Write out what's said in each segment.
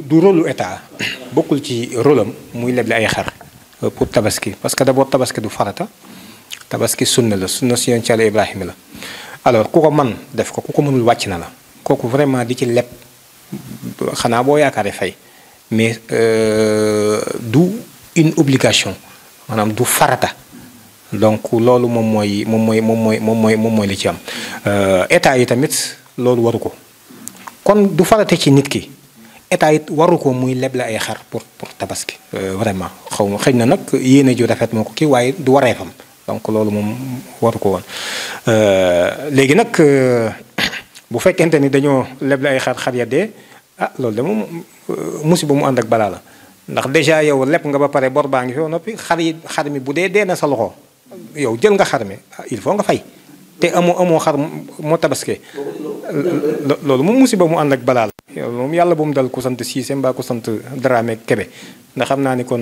du rôle état bokkul ci rôle am muy leble ay xar pour tabaski parce que d'abord tabaski du farata tabaski sunna la sunna si yonent Yàlla Ibrahima la alors ku ko man def ko ku ko mënul wàcc na la kooku vraiment di ci leb xanaa boo yaakaaree fay mais du une obligation maanaam du farata donc loolu moom mooy li ci am état yi tamit loolu waru ko kon du farata ci nit ki état it waru ko muy leble ay xar pour tabaski vraiment xaw ma xëy na nag yéene ju rafet moo ko kii waaye du wareefam donc loolu moom waru ko woon léegi nag bu fekkente ni dañoo leble ay xar ya dee ah loolu de moom musiba mu ànd ak balaa la ndax déjà yow leb nga ba pare bor baa ngi fi noppi xar mi bu dee na sa loxo yow jël nga xar mi il faut nga fay te amoo xar moo tabaskee loolu moom musiba mu ànd ak balaa la yow moom yàlla bu mu dal ku sant Siise mbaa ku sant Dramé Kebe ndax xam naa ni kon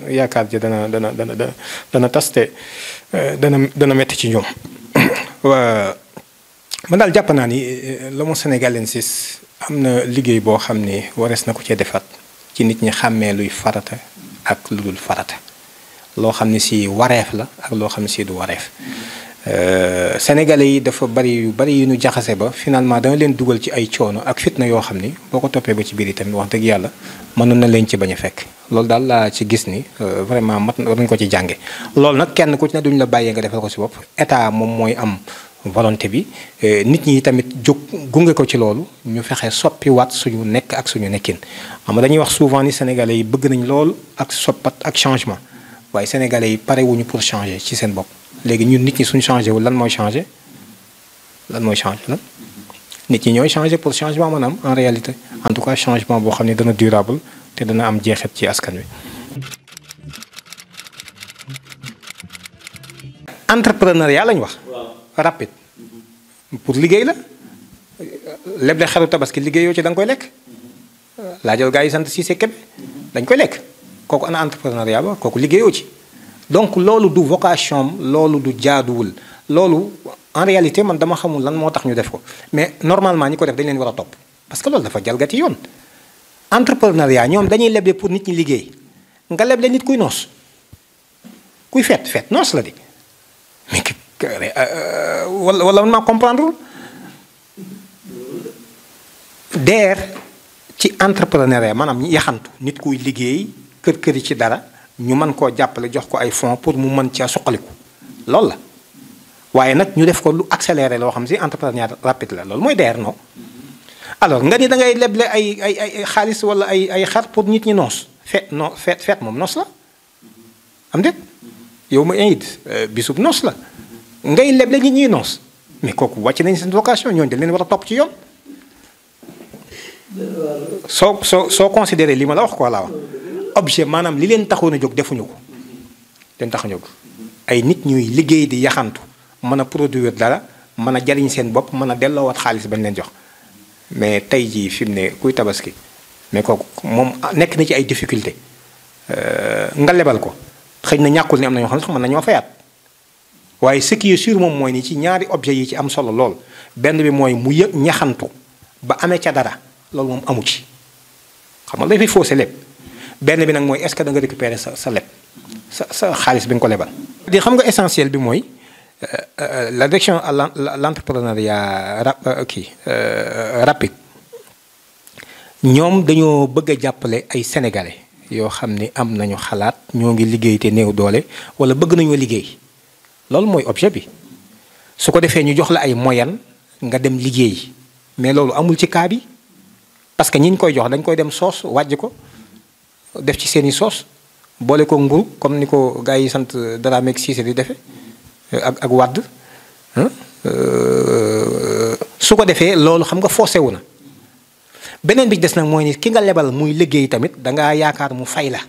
yaakaar ji dana tas te dana metti ci ñoom man daal jàpp naa ni l'homo sénégalensis am na liggéey boo xam ni warees na ko cee defaat ci nit ñi xàmmee luy farata ak lu dul farata loo xam ne si wareef la ak loo xam ne si du wareef sénégalais yi dafa bari yu ñu jaxase ba finalement dana leen dugal ci ay coono ak fitna yoo xam ni boo ko toppee ba ci biir itamit wax dëgg yàlla mënoon na leen ci bañ a fekk loolu daal laa ci gis ni vraiment mat war nañu ko ci jànge loolu nag kenn ku ci ne duñu la bàyyee nga defal ko si bopp état moom mooy am volonté bi nit ñi tamit jóg gunge ko ci loolu ñu fexe soppi waat suñu nekk ak suñu nekkin xam nga dañuy wax souvent ni sénégalais yi bëgg nañ lool ak soppat ak changement waaye sénégalais yi pare wuñu pour changer ci seen bopp léegi ñun nit ñi suñu changé wul lan mooy changé lan nit ñi ñooy changé pour changement maanaam en réalité en tout cas changement boo xam ne dana durable te dana am jeexit ci askan wi. entrepreneuriat lañ wax. rapide pour liggéey la leble xaru tabaski liggéeyoo ci da nga koy lekk laajal gaa yi sant Siise Kebe dañ koy lekk kooku ana entrepreneuriat ba kooku liggéeyoo ci donc loolu du vocation loolu du jaaduwul loolu en réalité man dama xamul lan moo tax ñu def ko mais normalement ñi ko def dañ leen war a topp parce que loolu dafa jalgati yoon entrepreneuriat ñoom dañuy leble pour nit ñi liggéey nga leble nit kuy noos kuy feet noos la di mais wala man maa comprendre DER ci entrepreneuriat maanaam yaxantu nit kuy liggéey kër ci dara ñu mën koo jàppale jox ko ay fonds pour mu mën caa suqaliku loolu la waaye nag ñu def ko lu accéléré loo xam si entrepreneuriat rapide la loolu mooy DER non alors nga ni da ngay leble ay xaalis wala ay xar pour nit ñi noos feet moom noos la am déet yow ma iid bisub noos la ngay leble nit ñuy noos mais kooku wàcc nañ seen vocation ñooñu dañ leen war a topp ci yoon soo considéré li ma la wax quoi laa wax objet maanaam li leen taxoon a jóg defuñu ko leen tax a jóg ay nit ñuy liggéey di yaxantu mën a produire dara mën a jariñ seen bopp mën a delloowaat xaalis bañ leen jox mais tey jii fi mu ne kuy tabaski mais kooku moom nekk na ci ay difficulté nga lebal ko xëy na ñàkkul ni am na ñoo xam ne sax mën nañoo fayaat waaye ce qui est sûr moom mooy ni ci ñaari objet yi ci am solo lool benn bi mooy mu ñaxantu ba amee ca dara loolu moom amu ci xam nga dafay faussé lépp benn bi nag mooy est-ce que da nga récupérer sa leb sa xaalis bi nga ko lebal. di xam nga essentiel bi mooy la direction à l'entrepreneuriat rapide ñoom dañoo bëgg a jàppale ay sénégalais yoo xam ni am nañu xalaat ñoo ngi liggéey te néew doole wala bëgg nañoo liggéey. loolu mooy objet bi su ko defee ñu jox la ay moyens nga dem liggéey mais loolu amul ci cas bi parce que ñi ñu koy jox dañ koy dem soos wàjj ko def ci seeni soos boole ko mburu comme ni ko gars yi sant Dramé ak Siise di defe ak wàdd su ko defee loolu xam nga forcé wu na beneen bi des nag mooy ni ki nga lebal muy liggéey tamit dangaa yaakaar mu fay la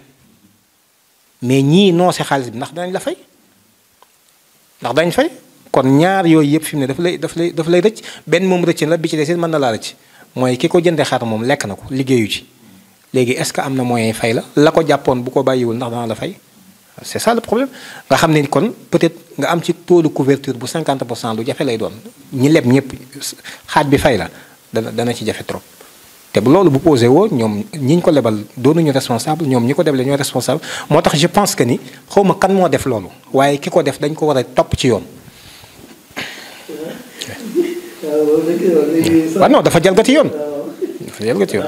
mais ñii noose xaalis bi ndax danañ la fay ndax dañ fay kon ñaar yooyu yëpp fi mu ne daf lay rëcc benn moom rëcc la bi ci des mën na laa rëcc mooy ki ko jëndee xar moom lekk na ko liggéeyu ci léegi est-ce que am na moyen fay la ko jàppoon bu ko bàyyiwul ndax dana la fay c'est ça le problème nga xam ne kon peut-être nga am ci taux de couverture bu 50% lu jafe lay doon ñi leb ñëpp xaaj bi fay la dana ci jafe trop. te bu loolu bu posé woo ñoom ñi ñu ko lebal doonuñu responsable ñoom ñi ko deble ñooy responsable moo tax je pense que ni xawma kan moo def loolu waaye ki ko def dañ ko war a topp ci yoon. waaw non dafa jalgati yoon. dafa jalgati yoon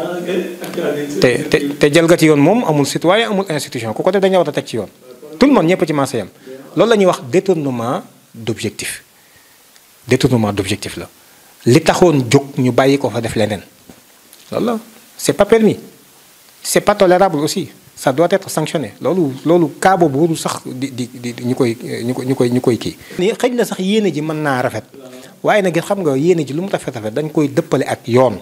te jalgati yoon moom amul citoyen amul institution ku ko def dañu war a teg ci yoon. tout le monde ñëpp ci maase yam loolu la ñuy wax détournement d'objectif la li taxoon jóg ñu bàyyi ko fa def leneen loolu la c'est pas permis c'est pas tolérable aussi ça doit être sanctionné loolu cas boobu warul sax di ñu koy kii. ni xëy na sax yéene ji mën naa rafet waaye nag xam nga yéene ji lu mu rafet dañ koy dëppale ak yoon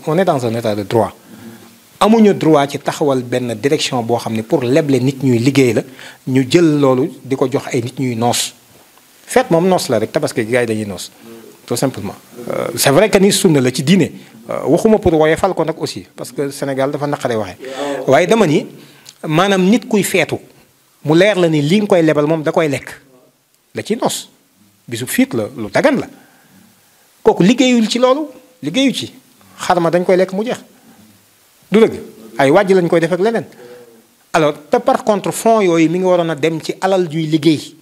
on est dans un état de droit. amuñu droit ci taxawal benn direction boo xam ne pour leble nit ñuy liggéey la ñu jël loolu di ko jox ay nit ñuy noos feet moom noos la rek tabaski gars yi dañuy noos tout simplement. c'est vrai que ni sunna la ci diine waxuma pour woyofal ko nag aussi parce que Sénégal dafa naqaree waxee waaye dama ni maanaam nit kuy feetu mu leer la ni li nga koy lebal moom da koy lekk da ciy noos bisu fiit la lu dagan la kooku liggéeyul ci loolu liggéeyu ci xarma dañ koy lekk mu jeex. du dëgg ay wàjj lañ koy def ak leneen alors te par contre fonds yooyu mi ngi waroon a dem ci alal juy liggéey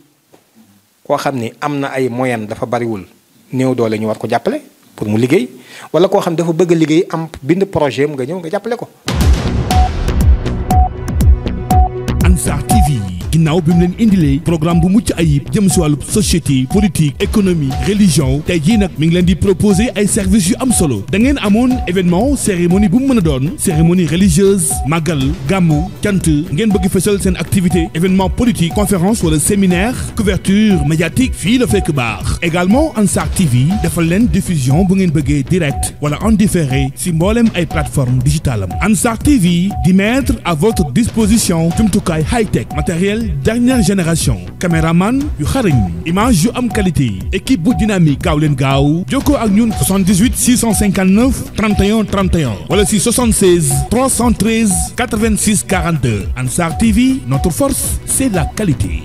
koo xam ni am na ay moyens dafa bariwul néew doole ñu war ko jàppale pour mu liggéey wala koo xam dafa bëgg a liggéey am bind projet mu nga ñëw nga jàppale ko. Ansar TV ginnaaw bi mu leen indilee programme bu mucc ayib jëm si wàllu société politique économie religion tey jii nag mi ngi leen di proposer ay services yu am solo da ngeen amoon événement cérémonie bu mu mën a doon cérémonie religieuse màggal gàmmu cant ngeen bëgg fësal seen activité événement politique conférence wala séminaire couverture médiatique fii la fekk baax également Ansar TV defal leen diffusion bu ngeen bëggee direct wala en différé si mboolem ay plateformes digitales am Ansar TV di mettre à votre disposition jumtukaay high-tech matériel dernière génération caméraman yu xarañ image yu am qualité équipe bu dynamique gaaw leen gaaw jokkoo ak ñun 78 659 31 31 wala si 76 313 86 42 Ansar TV notre force c'est la qualité.